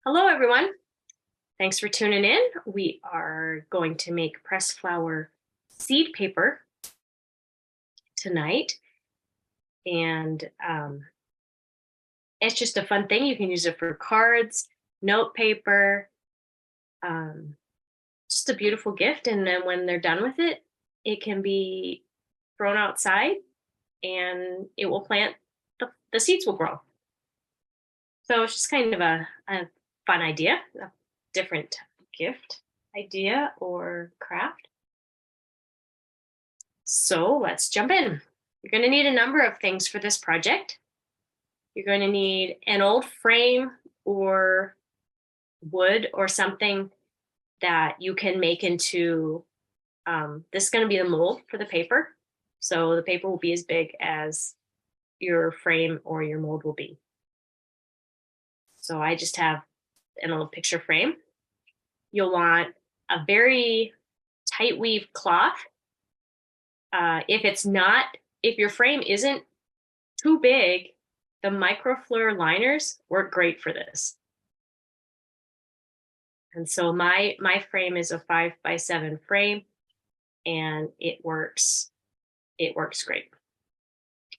Hello, everyone. Thanks for tuning in. We are going to make pressed flower seed paper tonight. And it's just a fun thing. You can use it for cards, note paper, um, just a beautiful gift. And then when they're done with it, it can be thrown outside and it will plant, the seeds will grow. So it's just kind of a fun idea, a different gift idea or craft. So let's jump in. You're going to need a number of things for this project. You're going to need an old frame or wood or something that you can make into, this is going to be the mold for the paper. So the paper will be as big as your frame or your mold will be. So I just have an old picture frame. You'll want a very tight weave cloth. If your frame isn't too big, the Microfleur liners work great for this. And so my frame is a 5x7 frame, and it works great.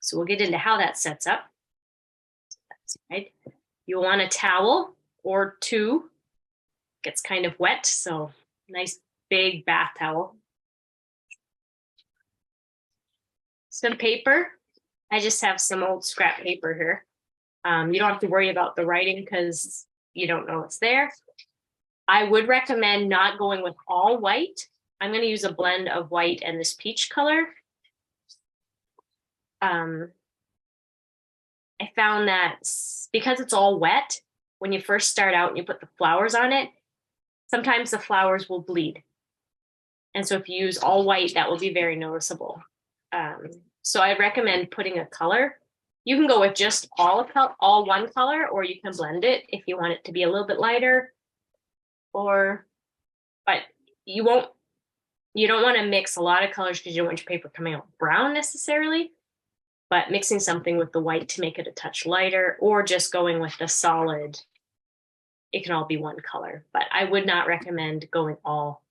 So we'll get into how that sets up. Right. You'll want a towel or two. It gets kind of wet, so nice big bath towel. Some paper. I just have some old scrap paper here. You don't have to worry about the writing because you don't know it's there. I would recommend not going with all white. I'm going to use a blend of white and this peach color. I found that because it's all wet, when you first start out and you put the flowers on it, sometimes the flowers will bleed. And so if you use all white, that will be very noticeable. So I recommend putting a color. You can go with just all one color, or you can blend it if you want it to be a little bit lighter. But you don't want to mix a lot of colors because you don't want your paper coming out brown necessarily. But mixing something with the white to make it a touch lighter, or just going with the solid, it can all be one color. But I would not recommend going all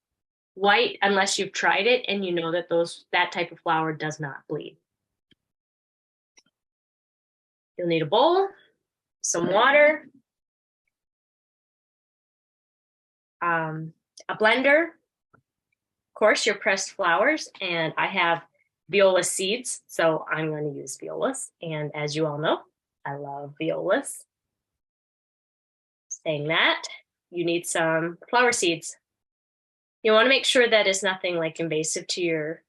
white unless you've tried it and you know that that type of flower does not bleed. You'll need a bowl, some water, a blender, of course, your pressed flowers, and I have viola seeds, so I'm going to use violas. And as you all know, I love violas. Saying that, you need some flower seeds. You want to make sure that it's nothing like invasive to your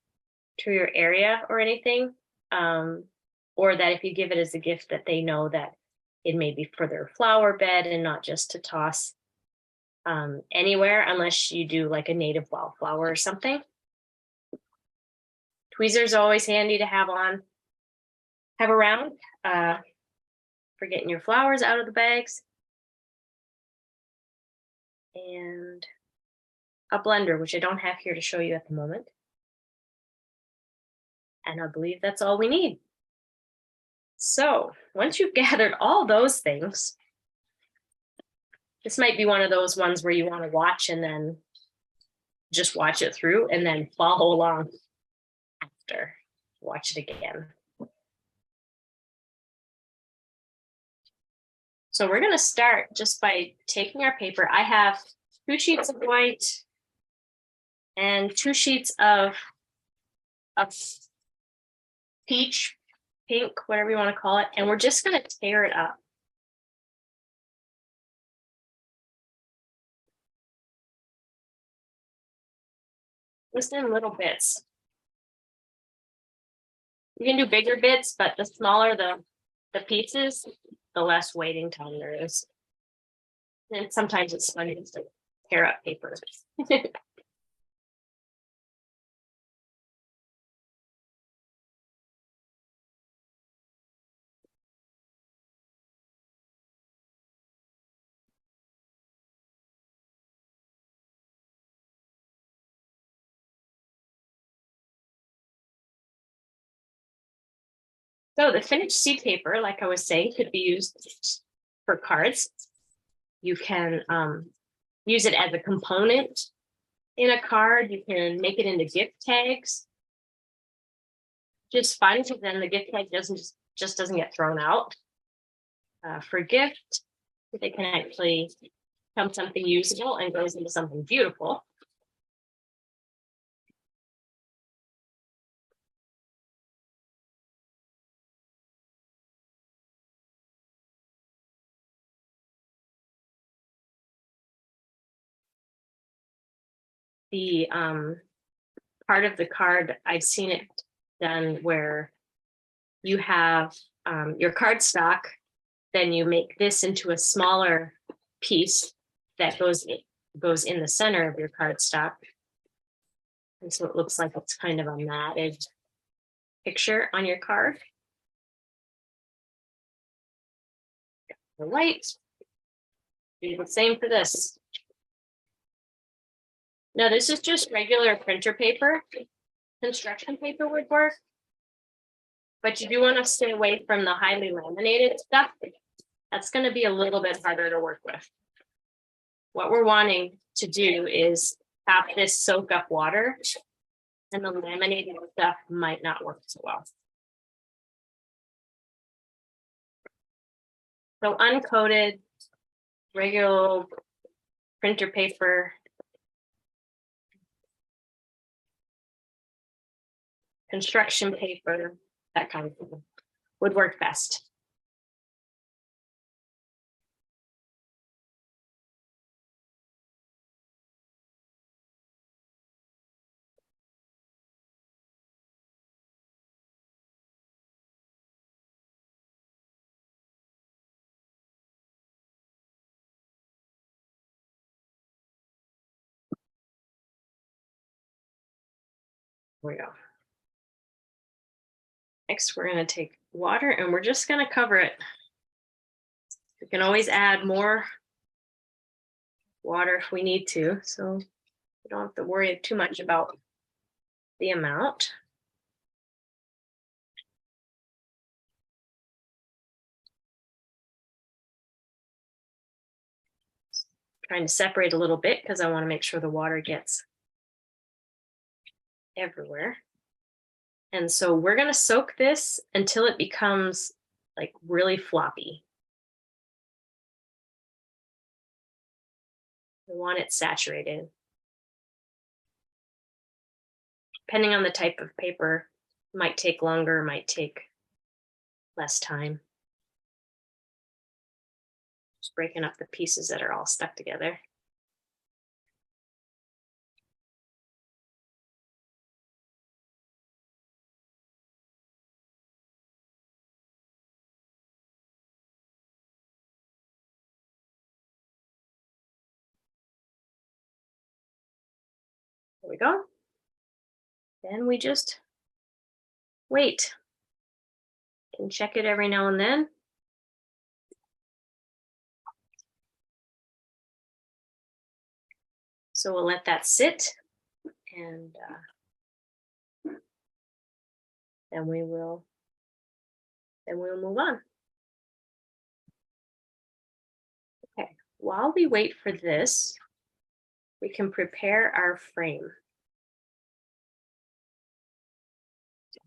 area or anything, or that if you give it as a gift that they know that it may be for their flower bed and not just to toss anywhere, unless you do like a native wildflower or something. Tweezers are always handy to have around for getting your flowers out of the bags. And a blender, which I don't have here to show you at the moment. And I believe that's all we need. So once you've gathered all those things, this might be one of those ones where you want to watch and then just watch it through and then follow along after. Watch it again. So we're going to start just by taking our paper. I have 2 sheets of white and 2 sheets of peach, pink, whatever you want to call it. And we're just going to tear it up. Just in little bits. You can do bigger bits, but the smaller the pieces, the less waiting time there is. And sometimes it's fun to tear up paper. So the finished seed paper, like I was saying, could be used for cards. You can use it as a component in a card. You can make it into gift tags. Just fun, because then the gift tag just doesn't get thrown out. For gift, they can actually become something usable and goes into something beautiful. The part of the card, I've seen it done where you have your cardstock, then you make this into a smaller piece that goes in the center of your cardstock. And so it looks like it's kind of a matted picture on your card. The white, do the same for this. No, this is just regular printer paper. Construction paper would work. But you do want to stay away from the highly laminated stuff. That's going to be a little bit harder to work with. What we're wanting to do is have this soak up water, and the laminated stuff might not work so well. So uncoated, regular printer paper, construction paper, that kind of thing would work best. There we go. Next, we're going to take water and we're just going to cover it. We can always add more water if we need to, so we don't have to worry too much about the amount. Trying to separate a little bit because I want to make sure the water gets everywhere. And so we're going to soak this until it becomes like really floppy. We want it saturated. Depending on the type of paper, might take longer, might take less time. Just breaking up the pieces that are all stuck together. There we go. Then we just wait. Can check it every now and then. So we'll let that sit, and then we will move on. Okay, while we wait for this, we can prepare our frame.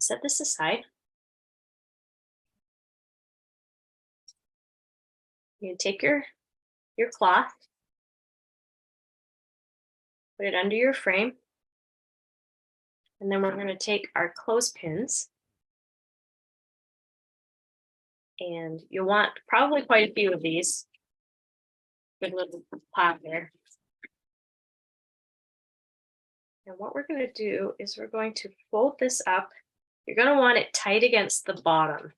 Set this aside. You take your cloth, put it under your frame, and then we're going to take our clothespins, and you'll want probably quite a few of these. Good little pot there. And what we're going to do is we're going to fold this up. You're going to want it tight against the bottom.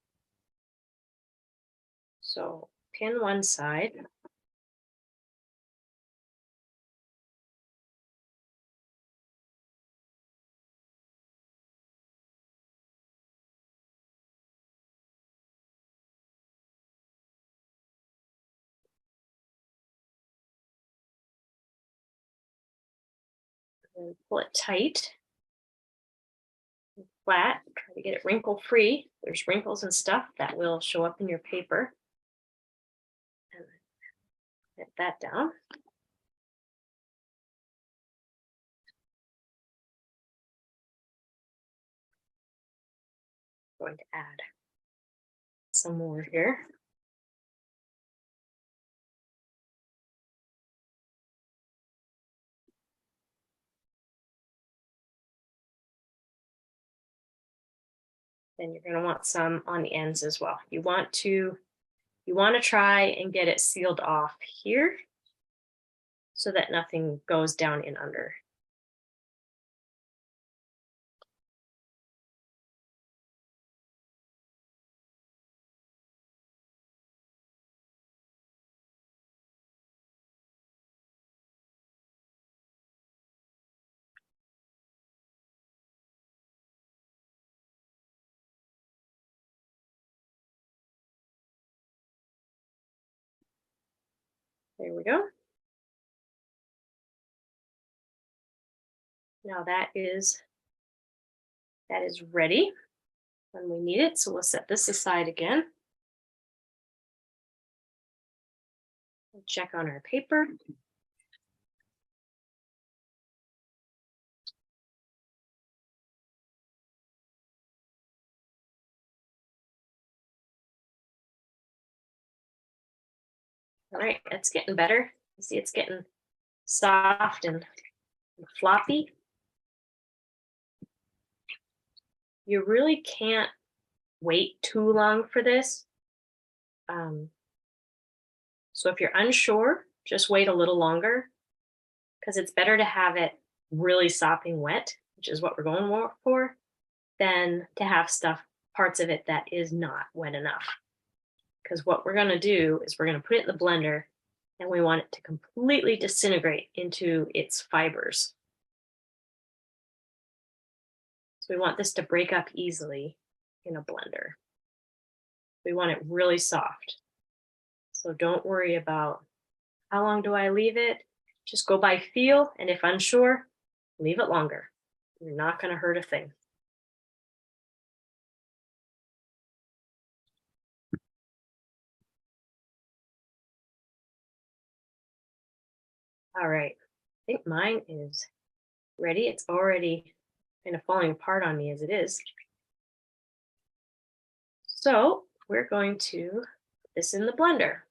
So pin one side. And pull it tight, flat, try to get it wrinkle free. There's wrinkles and stuff that will show up in your paper. Get that down. Going to add some more here. Then you're going to want some on the ends as well. You want to try and get it sealed off here so that nothing goes down in under. There we go. Now that is ready when we need it. So we'll set this aside again. We'll check on our paper. All right, it's getting better. You see it's getting soft and floppy. You really can't wait too long for this. So if you're unsure, just wait a little longer because it's better to have it really sopping wet, which is what we're going for, than to have parts of it that is not wet enough. Because what we're going to do is we're going to put it in the blender and we want it to completely disintegrate into its fibers. So we want this to break up easily in a blender. We want it really soft. So don't worry about how long do I leave it. Just go by feel, and if unsure, leave it longer. You're not going to hurt a thing. All right, I think mine is ready. It's already kind of falling apart on me as it is. So we're going to put this in the blender.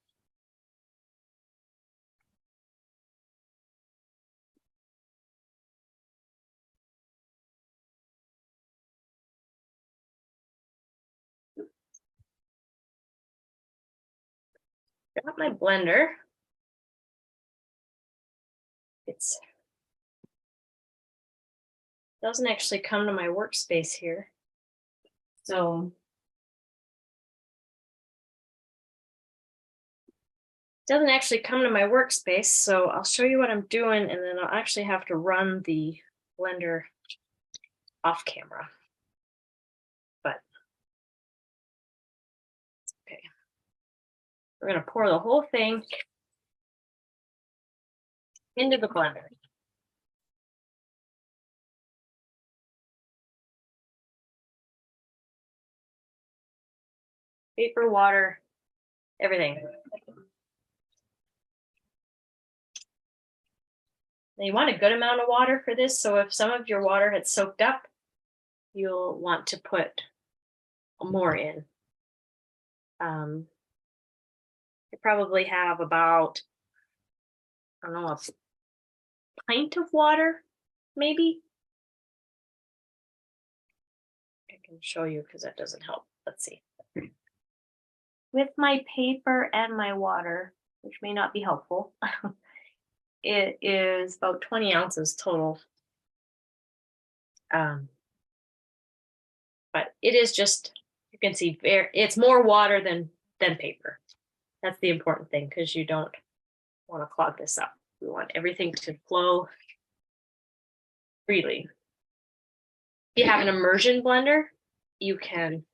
Got my blender. It doesn't actually come to my workspace here. So it doesn't actually come to my workspace. So I'll show you what I'm doing, and then I'll actually have to run the blender off camera. But okay. We're going to pour the whole thing into the blender. Paper, water, everything. Now you want a good amount of water for this, so if some of your water had soaked up, you'll want to put more in. You probably have about, I don't know, a pint of water, maybe. I can show you because that doesn't help. Let's see. With my paper and my water, which may not be helpful, it is about 20 ounces total. But it is just, you can see, it's more water than paper. That's the important thing because you don't want to clog this up. We want everything to flow freely. If you have an immersion blender, you can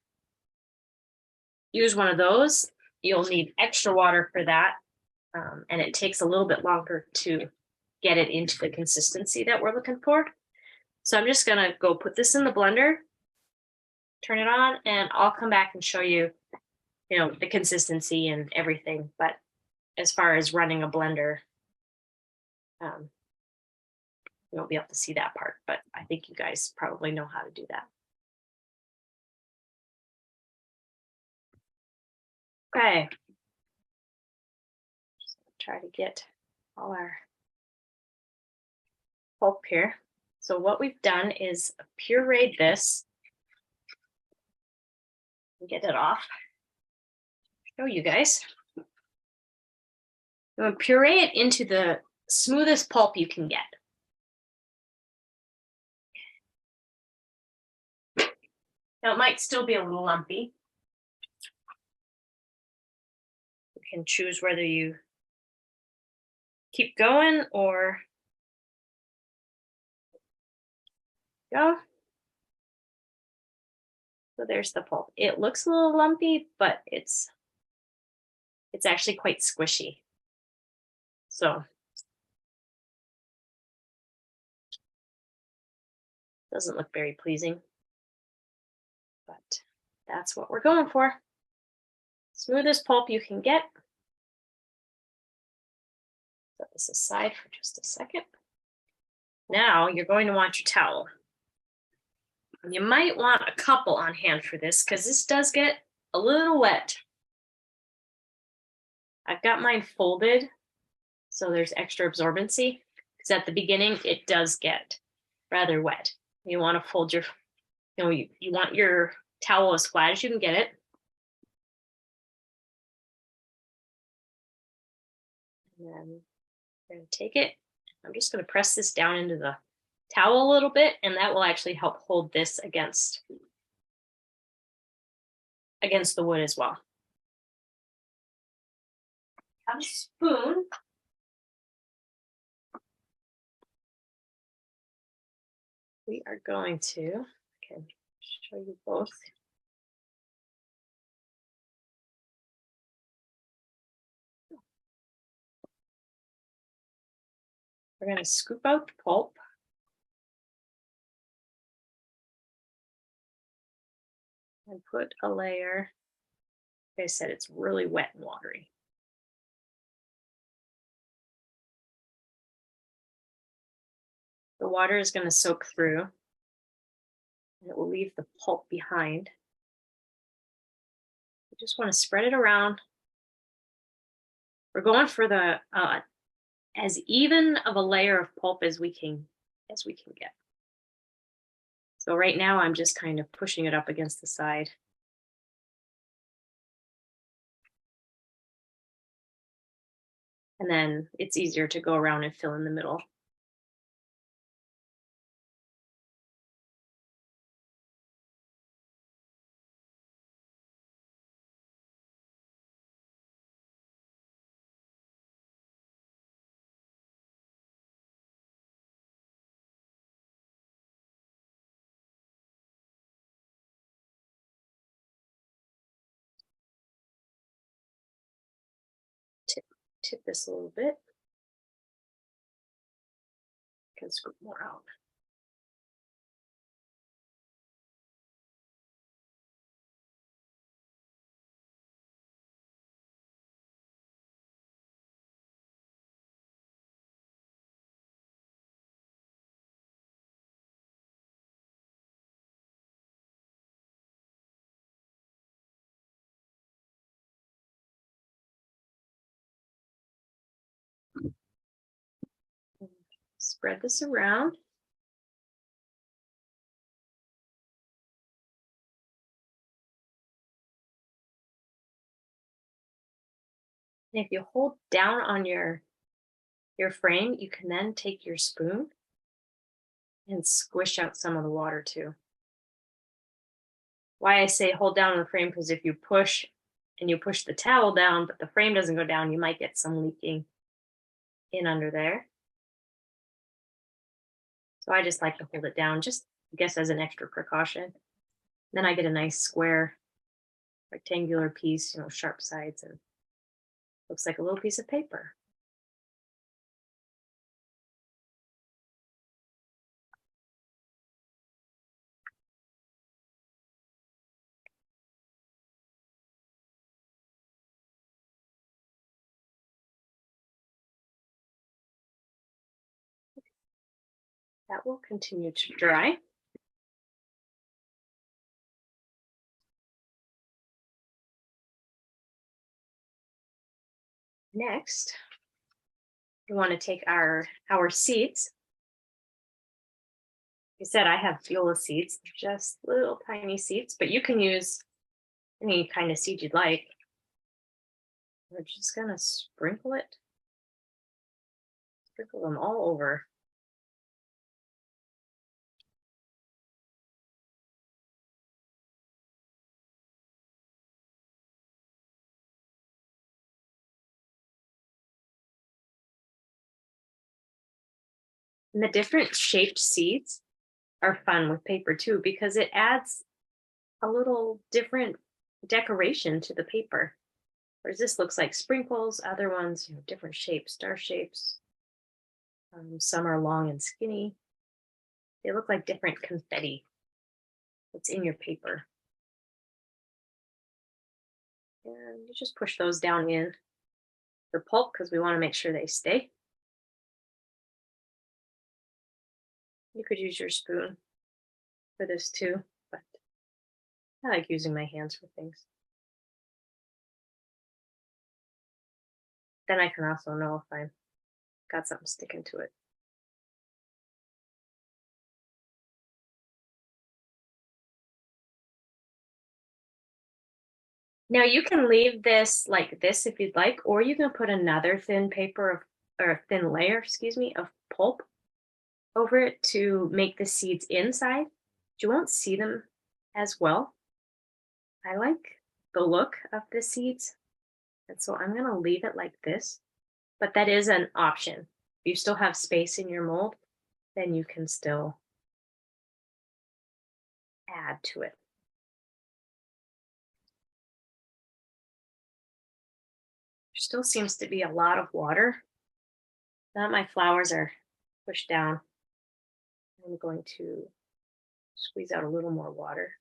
use one of those. You'll need extra water for that. And it takes a little bit longer to get it into the consistency that we're looking for. So I'm just going to go put this in the blender, turn it on, and I'll come back and show you, the consistency and everything. But as far as running a blender. You won't be able to see that part, but I think you guys probably know how to do that. Okay. Just try to get all our pulp here. So what we've done is pureed this. Get it off. Show you guys. I'm going to puree it into the smoothest pulp you can get. Now it might still be a little lumpy. You can choose whether you keep going or go. So there's the pulp. It looks a little lumpy, but it's actually quite squishy. So doesn't look very pleasing, but that's what we're going for. Smoothest pulp you can get. Set this aside for just a second. Now you're going to want your towel. You might want a couple on hand for this because this does get a little wet. I've got mine folded so there's extra absorbency because at the beginning it does get rather wet. You want to fold your, you want your towel as flat as you can get it. And then I'm going to take it. I'm just going to press this down into the towel a little bit, and that will actually help hold this against the wood as well. Have a spoon. We are going to, I can show you both. We're going to scoop out the pulp. And put a layer. Like I said, it's really wet and watery. The water is going to soak through and it will leave the pulp behind. You just want to spread it around. We're going for the as even of a layer of pulp as we can get. So right now I'm just kind of pushing it up against the side. And then it's easier to go around and fill in the middle. Tip this a little bit. Can scoop more out. Spread this around. And if you hold down on your frame, you can then take your spoon and squish out some of the water too. Why I say hold down on the frame, because if you push and you push the towel down, but the frame doesn't go down, you might get some leaking in under there. So I just like to hold it down, just I guess as an extra precaution. Then I get a nice square rectangular piece, sharp sides, and looks like a little piece of paper. That will continue to dry. Next, we want to take our seeds. Like I said, I have viola seeds, just little tiny seeds, but you can use any kind of seed you'd like. We're just gonna sprinkle them all over. And the different shaped seeds are fun with paper too, because it adds a little different decoration to the paper. Whereas this looks like sprinkles, other ones, different shapes, star shapes. Some are long and skinny. They look like different confetti that's in your paper. And you just push those down in the pulp because we want to make sure they stay. You could use your spoon for this too, but I like using my hands for things. Then I can also know if I've got something sticking to it. Now you can leave this like this if you'd like, or you can put another thin paper or a thin layer, excuse me, of pulp over it to make the seeds inside. But you won't see them as well. I like the look of the seeds, and so I'm gonna leave it like this, but that is an option. If you still have space in your mold, then you can still add to it. There still seems to be a lot of water. Now that my flowers are pushed down, I'm going to squeeze out a little more water.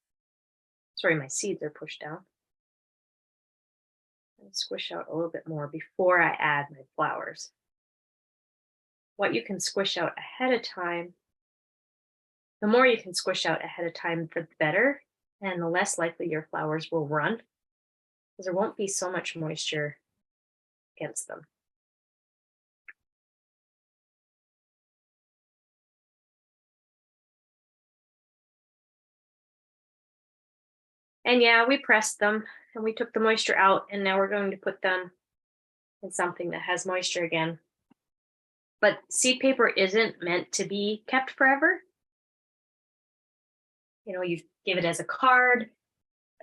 Sorry, my seeds are pushed down. And squish out a little bit more before I add my flowers. What you can squish out ahead of time, the more you can squish out ahead of time, the better, and the less likely your flowers will run, because there won't be so much moisture against them. And yeah, we pressed them and we took the moisture out, and now we're going to put them in something that has moisture again. But seed paper isn't meant to be kept forever. You give it as a card,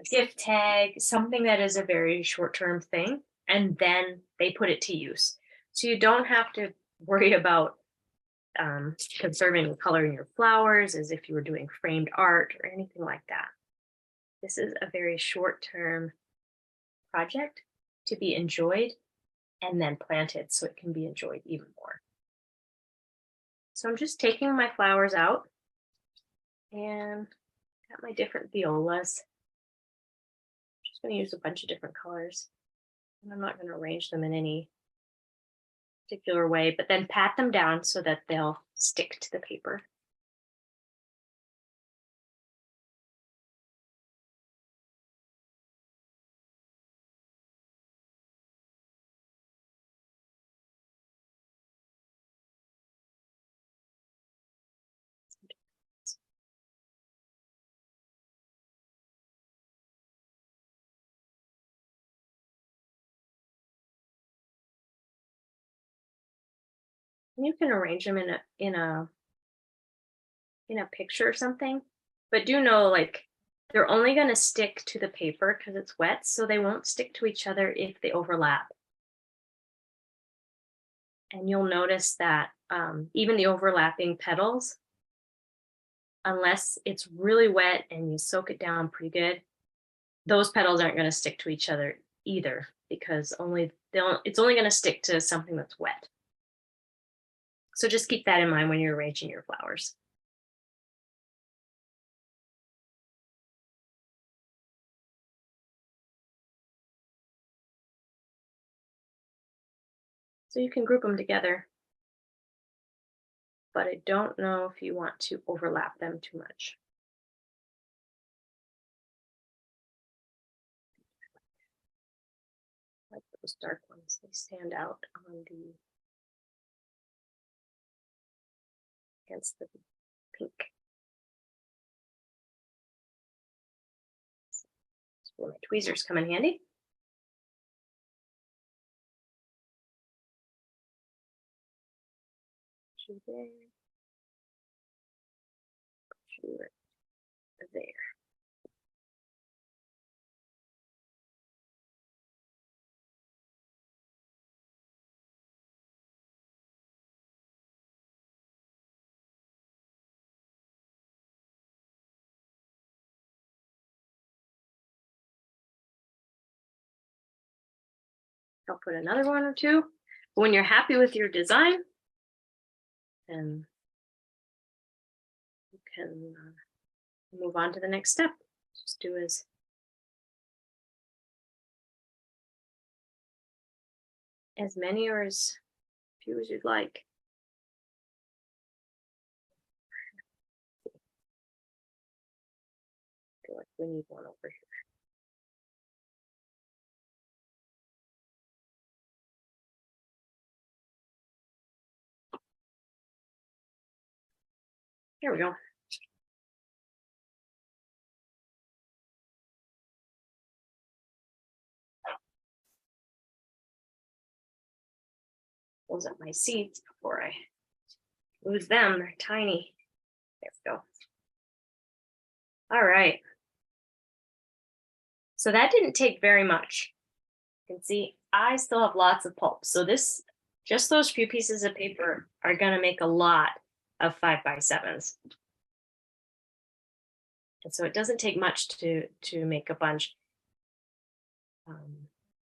a gift tag, something that is a very short-term thing, and then they put it to use. So you don't have to worry about conserving the color in your flowers as if you were doing framed art or anything like that. This is a very short-term project to be enjoyed and then planted so it can be enjoyed even more. So I'm just taking my flowers out and got my different violas. I'm just going to use a bunch of different colors. And I'm not going to arrange them in any particular way, but then pat them down so that they'll stick to the paper. And you can arrange them in a picture or something, but do know like they're only going to stick to the paper because it's wet, so they won't stick to each other if they overlap. And you'll notice that even the overlapping petals, unless it's really wet and you soak it down pretty good, those petals aren't going to stick to each other either, because it's only going to stick to something that's wet. So just keep that in mind when you're arranging your flowers. So you can group them together. but I don't know if you want to overlap them too much. I like those dark ones, they stand out on the against the pink. That's where my tweezers come in handy. There. There. I'll put another one or two. But when you're happy with your design, then you can move on to the next step. Just do as many or as few as you'd like. I feel like we need one over here. There we go. Close up my seeds before I lose them. They're tiny. There we go. All right. So that didn't take very much. You can see I still have lots of pulp. So just those few pieces of paper are going to make a lot of 5x7s. And so it doesn't take much to make a bunch.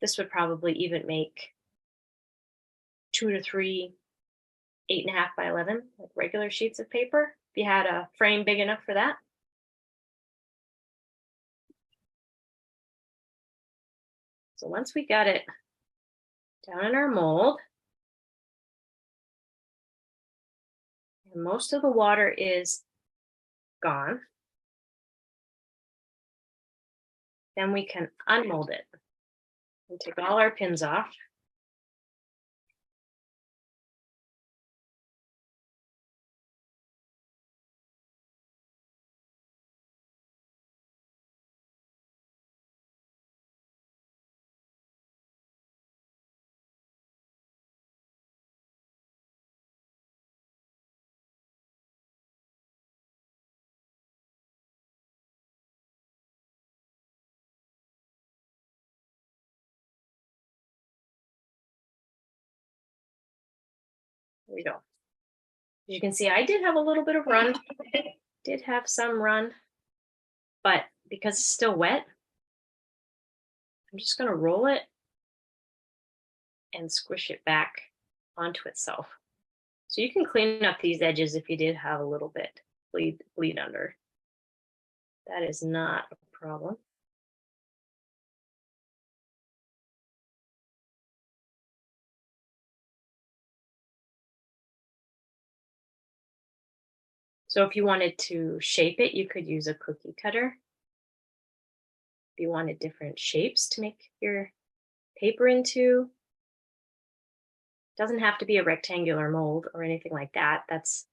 This would probably even make 2 to 3 8.5x11, like regular sheets of paper, if you had a frame big enough for that. So once we got it down in our mold, and most of the water is gone, then we can unmold it and take all our pins off. There we go. As you can see, I did have a little bit of run. Did have some run, but because it's still wet, I'm just going to roll it and squish it back onto itself. So you can clean up these edges if you did have a little bit bleed under. That is not a problem. So if you wanted to shape it, you could use a cookie cutter. If you wanted different shapes to make your paper into, it doesn't have to be a rectangular mold or anything like that. That's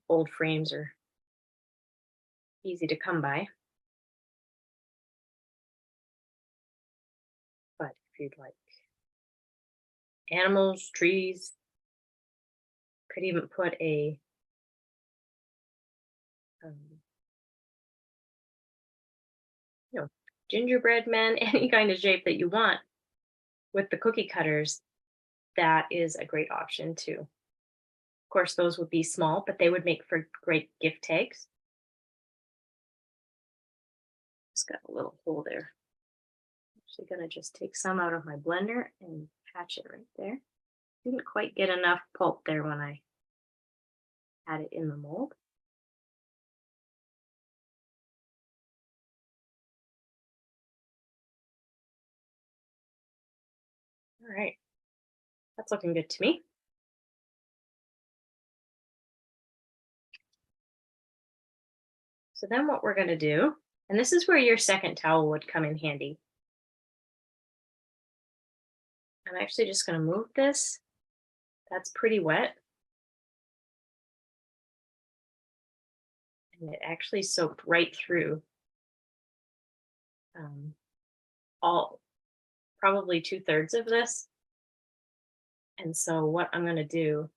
old frames are easy to come by. But if you'd like animals, trees, could even put a gingerbread men, any kind of shape that you want with the cookie cutters, that is a great option too. Of course, those would be small, but they would make for great gift tags. It's got a little hole there. I'm actually gonna just take some out of my blender and patch it right there. Didn't quite get enough pulp there when I had it in the mold. All right, that's looking good to me. So then what we're going to do, and this is where your second towel would come in handy. I'm actually just going to move this. That's pretty wet. And it actually soaked right through all, probably 2/3 of this. And so what I'm going to do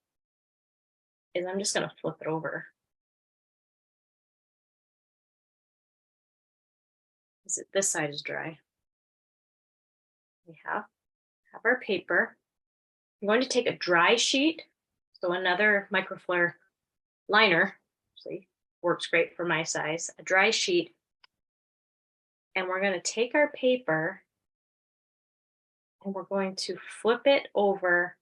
is I'm just going to flip it over. This side is dry. We have our paper. I'm going to take a dry sheet. So another Microfleur liner, actually works great for my size, a dry sheet. And we're going to take our paper and we're going to flip it over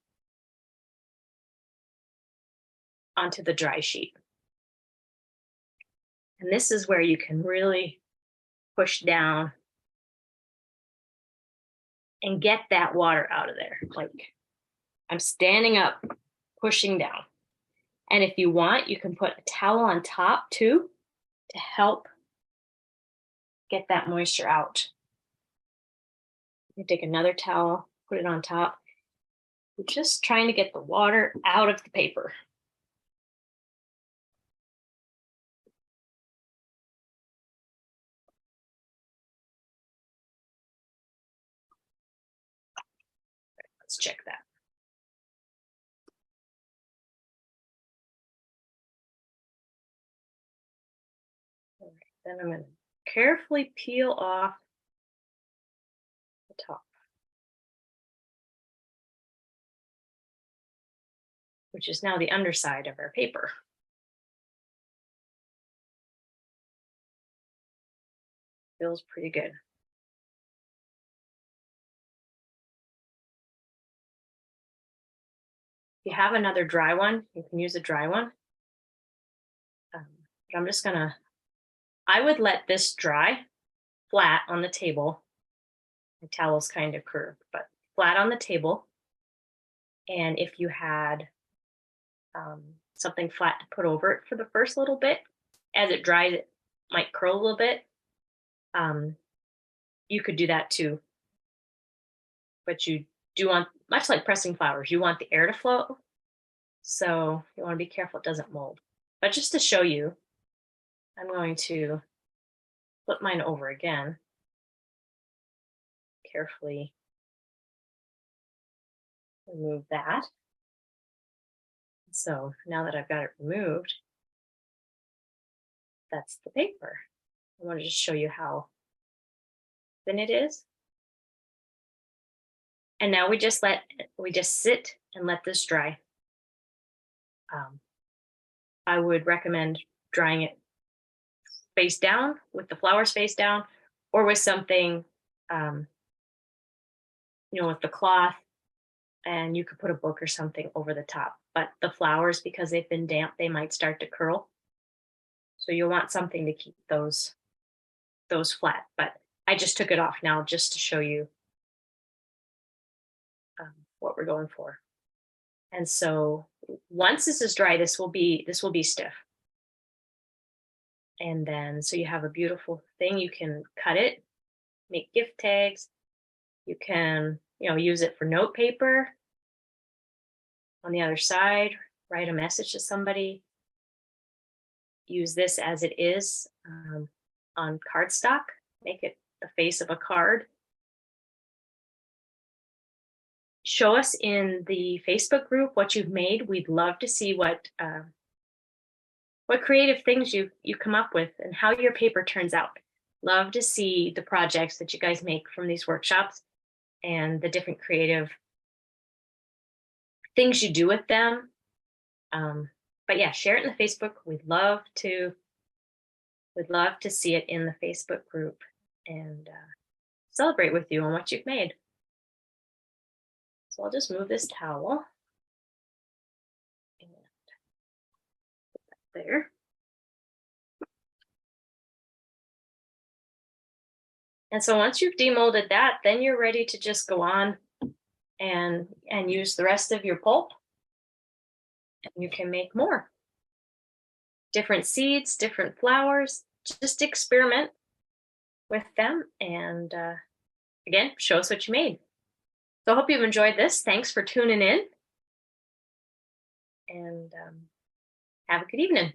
onto the dry sheet. And this is where you can really push down and get that water out of there. Like I'm standing up, pushing down. And if you want, you can put a towel on top too to help get that moisture out. You take another towel, put it on top. We're just trying to get the water out of the paper. Let's check that. All right, then I'm going to carefully peel off the top, which is now the underside of our paper. Feels pretty good. If you have another dry one, you can use a dry one. But I'm just gonna, I would let this dry flat on the table. The towel's kind of curved, but flat on the table. And if you had something flat to put over it for the first little bit, as it dries, it might curl a little bit. You could do that too. But you do want, much like pressing flowers, you want the air to flow. So you want to be careful it doesn't mold. But just to show you, I'm going to flip mine over again. Carefully remove that. So now that I've got it removed, that's the paper. I want to just show you how thin it is. And now we just sit and let this dry. I would recommend drying it face down with the flowers face down, or with something, with the cloth, and you could put a book or something over the top. But the flowers, because they've been damp, they might start to curl. So you'll want something to keep those flat. But I just took it off now just to show you what we're going for. And so once this is dry, this will be stiff. And then, so you have a beautiful thing. You can cut it, make gift tags. You can, use it for note paper. On the other side, write a message to somebody. Use this as it is on cardstock. Make it the face of a card. Show us in the Facebook group what you've made. We'd love to see what creative things you come up with and how your paper turns out. Love to see the projects that you guys make from these workshops and the different creative things you do with them. But yeah, share it in the Facebook. We'd love to see it in the Facebook group and celebrate with you on what you've made. So I'll just move this towel and put that there. And so once you've demolded that, then you're ready to just go on and use the rest of your pulp. And you can make more. Different seeds, different flowers, just experiment with them and again, show us what you made. So I hope you've enjoyed this. Thanks for tuning in and have a good evening.